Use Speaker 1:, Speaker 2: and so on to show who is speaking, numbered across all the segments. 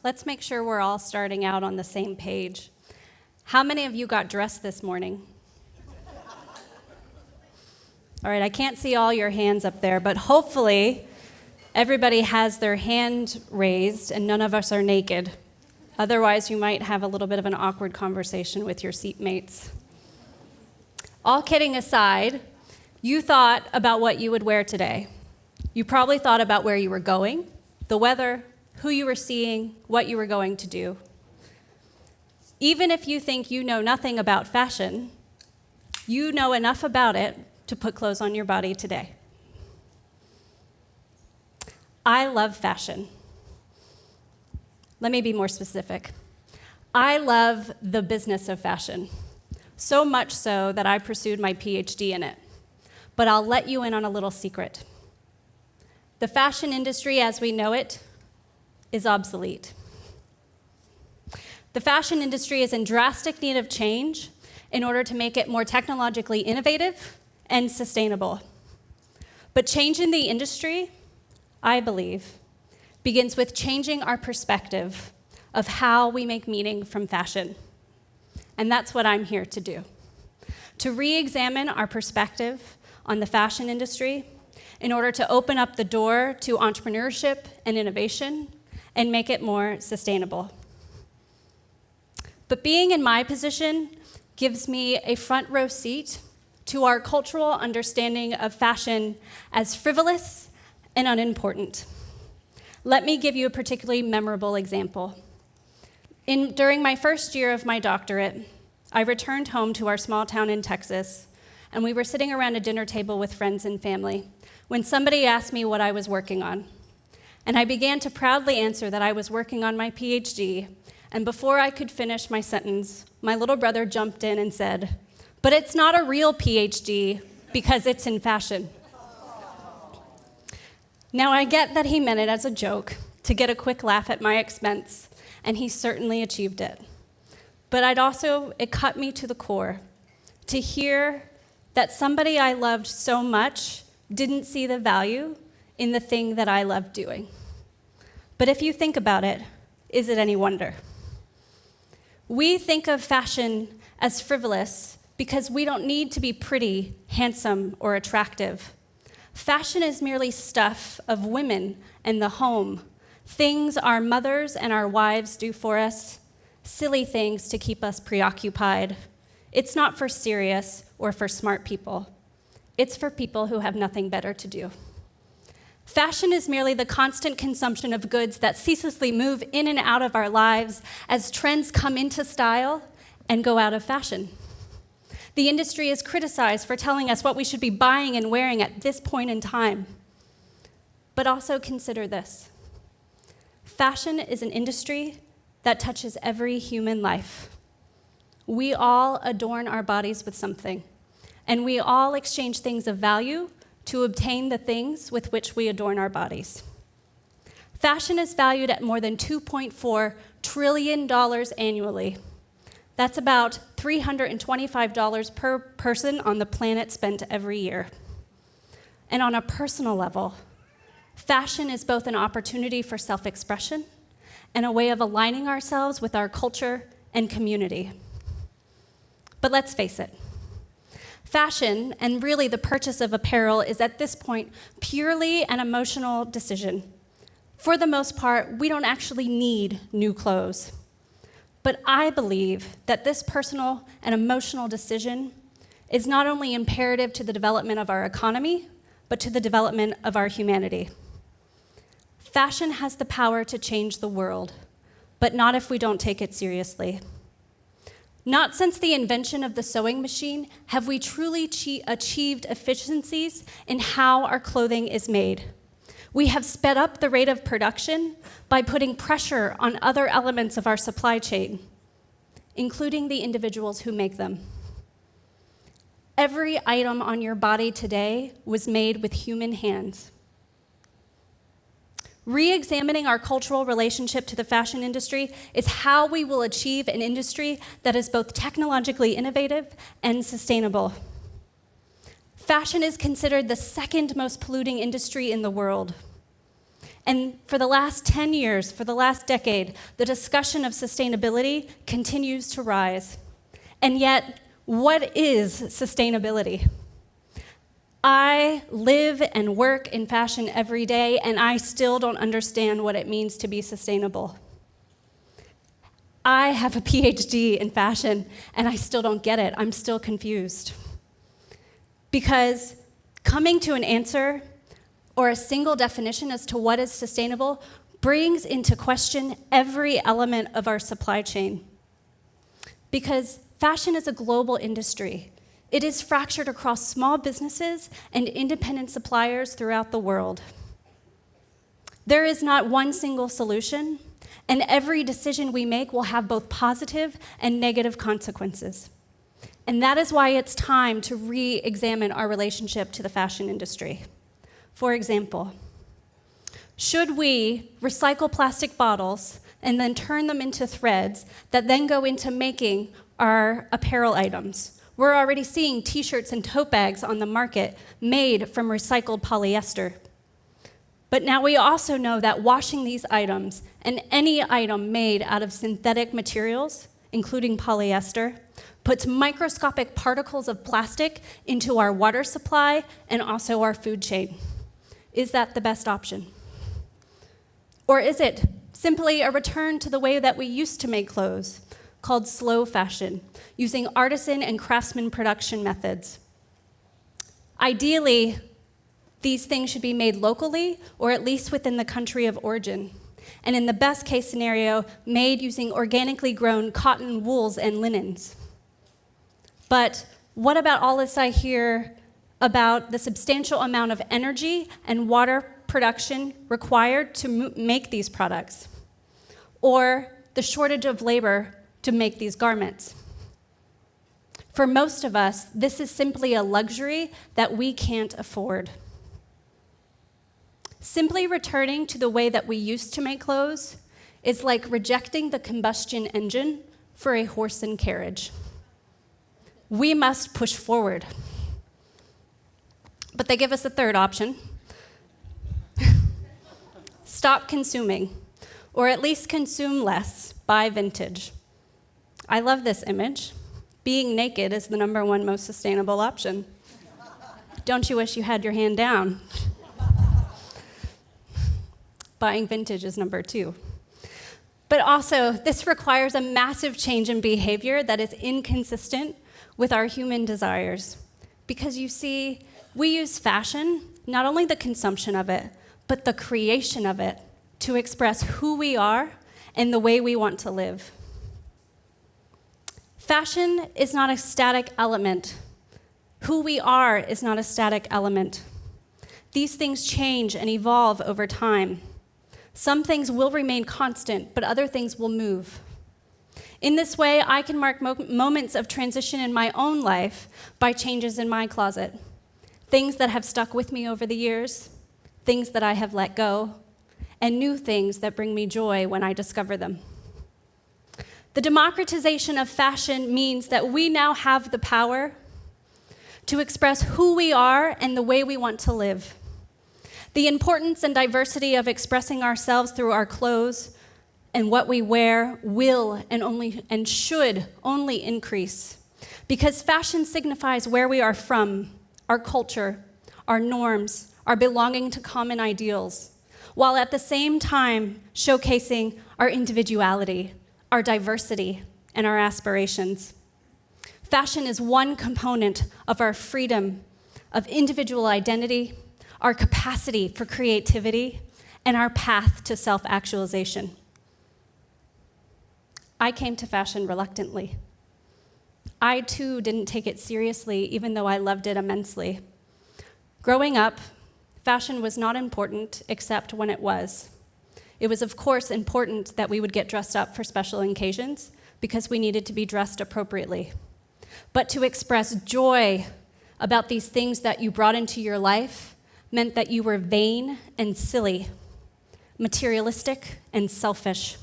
Speaker 1: let's make sure we're all starting out on the same page. How many of you got dressed this morning? All right, I can't see all your hands up there, but hopefully everybody has their hand raised and none of us are naked. Otherwise, you might have a little bit of an awkward conversation with your seatmates. All kidding aside, you thought about what you would wear today. You probably thought about where you were going, the weather, who you were seeing, what you were going to do. Even if you think you know nothing about fashion, you know enough about it to put clothes on your body today. I love fashion. Let me be more specific. I love the business of fashion, so much so that I pursued my Ph.D. in it. But I'll let you in on a little secret. The fashion industry as we know it is obsolete. The fashion industry is in drastic need of change in order to make it more technologically innovative and sustainable. But change in the industry, I believe, begins with changing our perspective of how we make meaning from fashion. And that's what I'm here to do. To re-examine our perspective on the fashion industry in order to open up the door to entrepreneurship and innovation and make it more sustainable. But being in my position gives me a front row seat to our cultural understanding of fashion as frivolous and unimportant. Let me give you a particularly memorable example. During my first year of my doctorate, I returned home to our small town in Texas, and we were sitting around a dinner table with friends and family when somebody asked me what I was working on. And I began to proudly answer that I was working on my Ph.D., and before I could finish my sentence, my little brother jumped in and said, "But it's not a real Ph.D. because it's in fashion." Now, I get that he meant it as a joke to get a quick laugh at my expense, and he certainly achieved it. But it cut me to the core to hear that somebody I loved so much didn't see the value in the thing that I loved doing. But if you think about it, is it any wonder? We think of fashion as frivolous because we don't need to be pretty, handsome, or attractive. Fashion is merely stuff of women and the home, things our mothers and our wives do for us, silly things to keep us preoccupied. It's not for serious or for smart people. It's for people who have nothing better to do. Fashion is merely the constant consumption of goods that ceaselessly move in and out of our lives as trends come into style and go out of fashion. The industry is criticized for telling us what we should be buying and wearing at this point in time. But also consider this. Fashion is an industry that touches every human life. We all adorn our bodies with something, and we all exchange things of value to obtain the things with which we adorn our bodies. Fashion is valued at more than $2.4 trillion annually. That's about $325 per person on the planet spent every year. And on a personal level, fashion is both an opportunity for self-expression and a way of aligning ourselves with our culture and community. But let's face it, fashion, and really the purchase of apparel, is at this point purely an emotional decision. For the most part, we don't actually need new clothes. But I believe that this personal and emotional decision is not only imperative to the development of our economy, but to the development of our humanity. Fashion has the power to change the world, but not if we don't take it seriously. Not since the invention of the sewing machine have we truly achieved efficiencies in how our clothing is made. We have sped up the rate of production by putting pressure on other elements of our supply chain, including the individuals who make them. Every item on your body today was made with human hands. Re-examining our cultural relationship to the fashion industry is how we will achieve an industry that is both technologically innovative and sustainable. Fashion is considered the second most polluting industry in the world. And for the last 10 years, for the last decade, the discussion of sustainability continues to rise. And yet, what is sustainability? I live and work in fashion every day, and I still don't understand what it means to be sustainable. I have a Ph.D. in fashion, and I still don't get it. I'm still confused. Because coming to an answer or a single definition as to what is sustainable brings into question every element of our supply chain. Because fashion is a global industry. It is fractured across small businesses and independent suppliers throughout the world. There is not one single solution, and every decision we make will have both positive and negative consequences. And that is why it's time to re-examine our relationship to the fashion industry. For example, should we recycle plastic bottles and then turn them into threads that then go into making our apparel items? We're already seeing t-shirts and tote bags on the market made from recycled polyester. But now we also know that washing these items and any item made out of synthetic materials, including polyester, puts microscopic particles of plastic into our water supply and also our food chain. Is that the best option? Or is it simply a return to the way that we used to make clothes, called slow fashion, using artisan and craftsman production methods? Ideally, these things should be made locally or at least within the country of origin. And in the best case scenario, made using organically grown cotton, wools, and linens. But what about all this I hear about the substantial amount of energy and water production required to make these products? Or the shortage of labor to make these garments? For most of us, this is simply a luxury that we can't afford. Simply returning to the way that we used to make clothes is like rejecting the combustion engine for a horse and carriage. We must push forward. But they give us a third option. Stop consuming, or at least consume less, buy vintage. I love this image. Being naked is the #1 most sustainable option. Don't you wish you had your hand down? Buying vintage is #2. But also, this requires a massive change in behavior that is inconsistent with our human desires. Because you see, we use fashion, not only the consumption of it, but the creation of it, to express who we are and the way we want to live. Fashion is not a static element. Who we are is not a static element. These things change and evolve over time. Some things will remain constant, but other things will move. In this way, I can mark moments of transition in my own life by changes in my closet. Things that have stuck with me over the years, things that I have let go, and new things that bring me joy when I discover them. The democratization of fashion means that we now have the power to express who we are and the way we want to live. The importance and diversity of expressing ourselves through our clothes and what we wear will and should only increase, because fashion signifies where we are from, our culture, our norms, our belonging to common ideals, while at the same time showcasing our individuality, our diversity, and our aspirations. Fashion is one component of our freedom of individual identity, our capacity for creativity, and our path to self-actualization. I came to fashion reluctantly. I, too, didn't take it seriously, even though I loved it immensely. Growing up, fashion was not important except when it was. It was, of course, important that we would get dressed up for special occasions because we needed to be dressed appropriately. But to express joy about these things that you brought into your life meant that you were vain and silly, materialistic and selfish.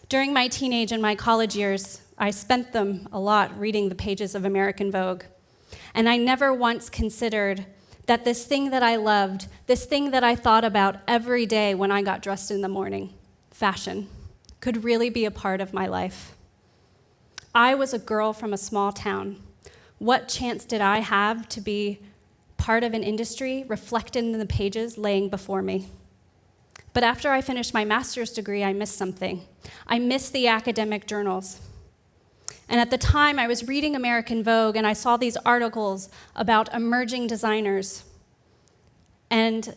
Speaker 1: During my teenage and my college years, I spent them a lot reading the pages of American Vogue, and I never once considered that this thing that I loved, this thing that I thought about every day when I got dressed in the morning, fashion, could really be a part of my life. I was a girl from a small town. What chance did I have to be part of an industry reflected in the pages laying before me? But after I finished my master's degree, I missed something. I missed the academic journals. And at the time, I was reading American Vogue, and I saw these articles about emerging designers. And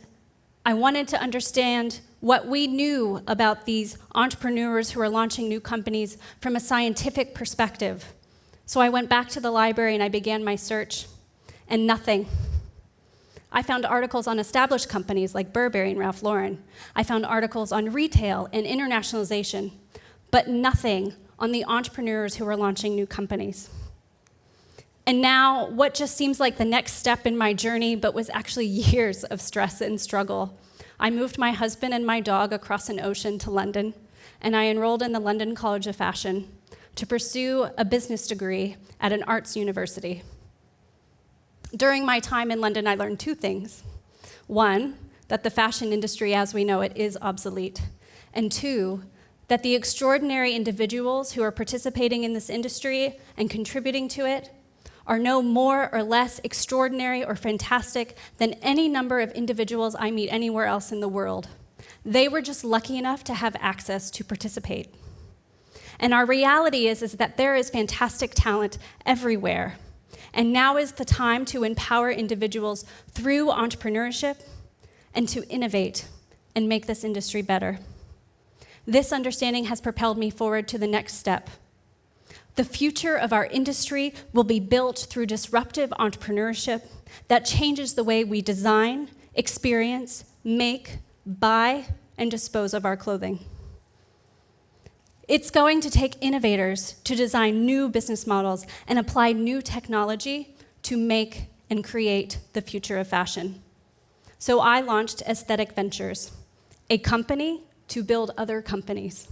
Speaker 1: I wanted to understand what we knew about these entrepreneurs who are launching new companies from a scientific perspective. So I went back to the library and I began my search, and nothing. I found articles on established companies like Burberry and Ralph Lauren. I found articles on retail and internationalization, but nothing on the entrepreneurs who were launching new companies. And now, what just seems like the next step in my journey, but was actually years of stress and struggle, I moved my husband and my dog across an ocean to London, and I enrolled in the London College of Fashion to pursue a business degree at an arts university. During my time in London, I learned two things. One, that the fashion industry as we know it is obsolete. And two, that the extraordinary individuals who are participating in this industry and contributing to it are no more or less extraordinary or fantastic than any number of individuals I meet anywhere else in the world. They were just lucky enough to have access to participate. And our reality is that there is fantastic talent everywhere. And now is the time to empower individuals through entrepreneurship and to innovate and make this industry better. This understanding has propelled me forward to the next step. The future of our industry will be built through disruptive entrepreneurship that changes the way we design, experience, make, buy, and dispose of our clothing. It's going to take innovators to design new business models and apply new technology to make and create the future of fashion. So I launched Aesthetic Ventures, a company to build other companies.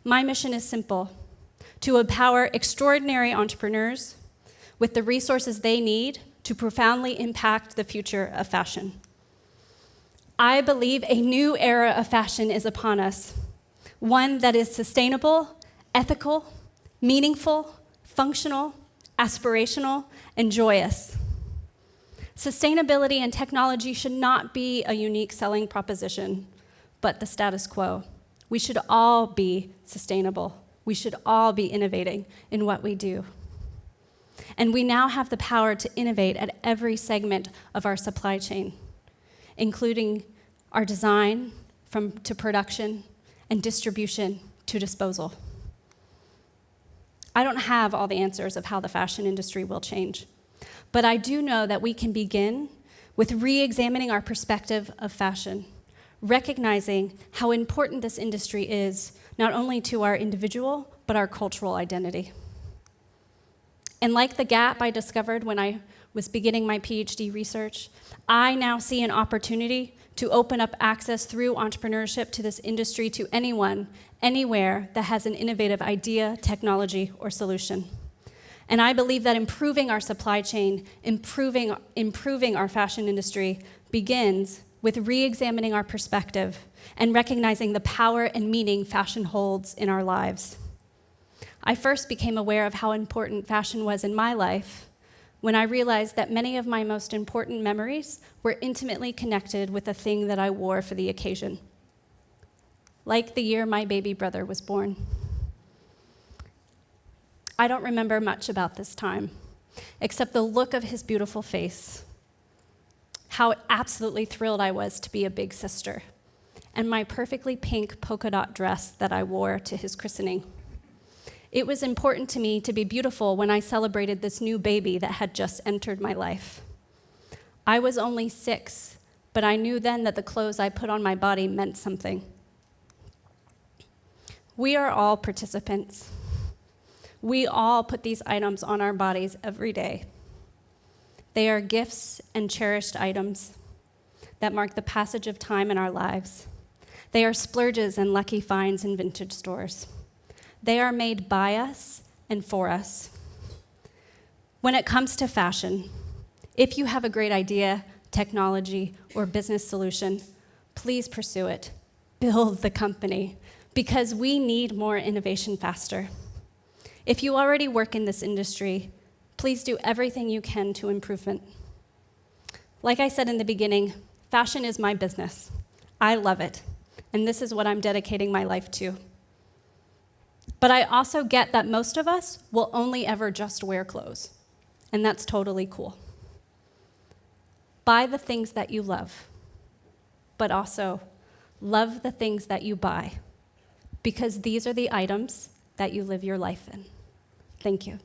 Speaker 1: My mission is simple: to empower extraordinary entrepreneurs with the resources they need to profoundly impact the future of fashion. I believe a new era of fashion is upon us, one that is sustainable, ethical, meaningful, functional, aspirational, and joyous. Sustainability and technology should not be a unique selling proposition, but the status quo. We should all be sustainable. We should all be innovating in what we do. And we now have the power to innovate at every segment of our supply chain, including our design to production and distribution to disposal. I don't have all the answers of how the fashion industry will change, but I do know that we can begin with re-examining our perspective of fashion, recognizing how important this industry is, not only to our individual, but our cultural identity. And like the gap I discovered when I was beginning my Ph.D. research, I now see an opportunity to open up access through entrepreneurship to this industry to anyone, anywhere that has an innovative idea, technology, or solution. And I believe that improving our supply chain, improving our fashion industry begins with re-examining our perspective and recognizing the power and meaning fashion holds in our lives. I first became aware of how important fashion was in my life when I realized that many of my most important memories were intimately connected with the thing that I wore for the occasion, like the year my baby brother was born. I don't remember much about this time, except the look of his beautiful face, how absolutely thrilled I was to be a big sister, and my perfectly pink polka dot dress that I wore to his christening. It was important to me to be beautiful when I celebrated this new baby that had just entered my life. I was only 6, but I knew then that the clothes I put on my body meant something. We are all participants. We all put these items on our bodies every day. They are gifts and cherished items that mark the passage of time in our lives. They are splurges and lucky finds in vintage stores. They are made by us and for us. When it comes to fashion, if you have a great idea, technology, or business solution, please pursue it. Build the company, because we need more innovation faster. If you already work in this industry, please do everything you can to improvement. Like I said in the beginning, fashion is my business. I love it, and this is what I'm dedicating my life to. But I also get that most of us will only ever just wear clothes, and that's totally cool. Buy the things that you love, but also love the things that you buy, because these are the items that you live your life in. Thank you.